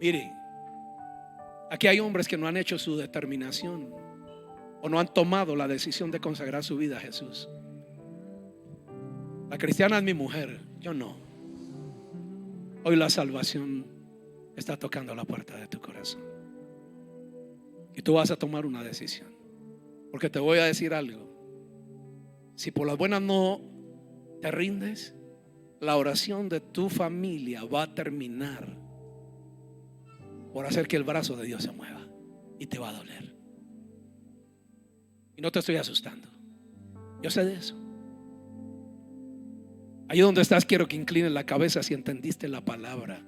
[SPEAKER 2] Mire, aquí hay hombres que no han hecho su determinación o no han tomado la decisión de consagrar su vida a Jesús. La cristiana es mi mujer, yo no. Hoy la salvación está tocando la puerta de tu corazón y tú vas a tomar una decisión. Porque te voy a decir algo. Si por las buenas no te rindes, la oración de tu familia va a terminar por hacer que el brazo de Dios se mueva y te va a doler. Y no te estoy asustando, yo sé de eso. Ahí donde estás, quiero que inclines la cabeza si entendiste la palabra,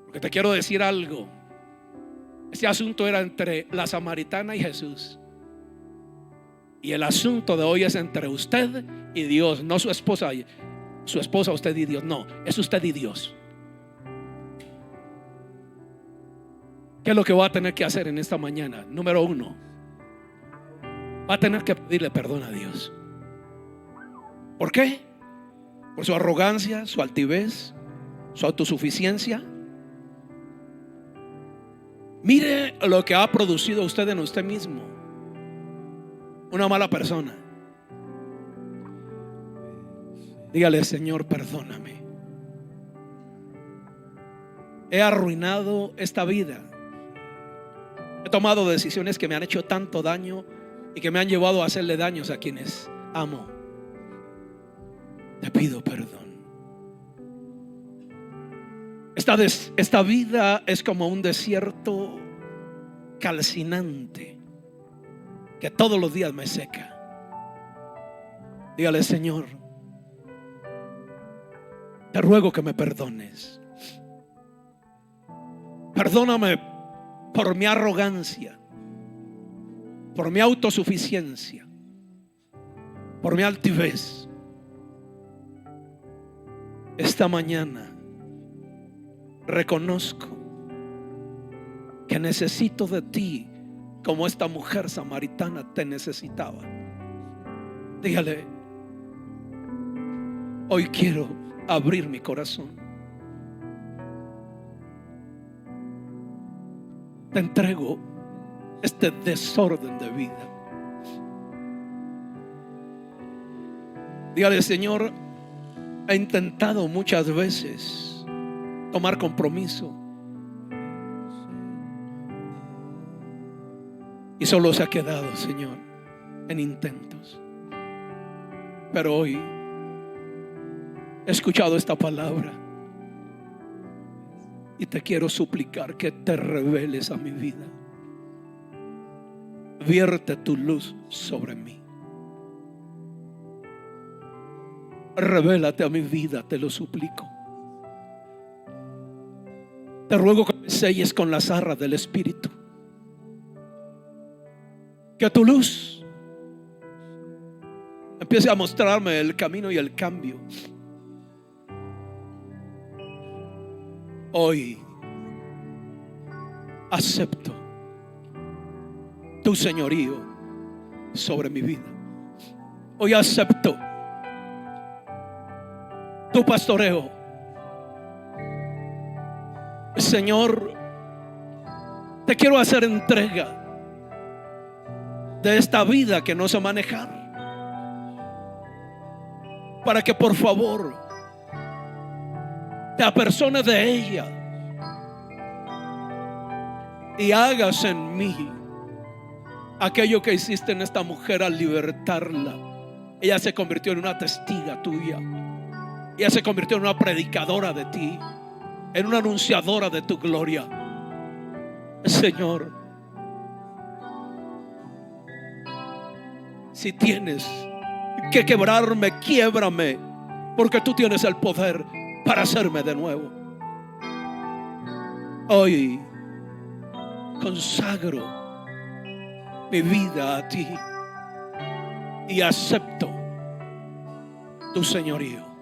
[SPEAKER 2] porque te quiero decir algo. Este asunto era entre la samaritana y Jesús, y el asunto de hoy es entre usted y Dios, no su esposa, usted y Dios. No, es usted y Dios. ¿Qué es lo que va a tener que hacer en esta mañana? Número uno, va a tener que pedirle perdón a Dios. ¿Por qué? Por su arrogancia, su altivez, su autosuficiencia. Mire lo que ha producido usted en usted mismo: una mala persona. Dígale: Señor, perdóname. He arruinado esta vida. He tomado decisiones que me han hecho tanto daño y que me han llevado a hacerle daños a quienes amo. Te pido perdón. Esta vida es como un desierto calcinante que todos los días me seca. Dígale: Señor, te ruego que me perdones. Perdóname por mi arrogancia, por mi autosuficiencia, por mi altivez. Esta mañana reconozco que necesito de ti como esta mujer samaritana te necesitaba. Dígale: hoy quiero abrir mi corazón. Te entrego este desorden de vida. Dígale: Señor, he intentado muchas veces tomar compromiso y solo se ha quedado, Señor, en intentos. Pero hoy he escuchado esta palabra y te quiero suplicar que te reveles a mi vida. Vierte tu luz sobre mí. Revélate a mi vida, te lo suplico. Te ruego que me selles con las arras del Espíritu. Que tu luz empiece a mostrarme el camino y el cambio. Hoy acepto tu señorío sobre mi vida. Hoy acepto tu pastoreo. Señor, te quiero hacer entrega de esta vida que no sé manejar, para que por favor te apersones de ella y hagas en mí aquello que hiciste en esta mujer al libertarla. Ella se convirtió en una testiga tuya. Ella se convirtió en una predicadora de ti, en una anunciadora de tu gloria. Señor, si tienes que quebrarme, quiébrame, porque tú tienes el poder para hacerme de nuevo. Hoy consagro mi vida a ti y acepto tu señorío.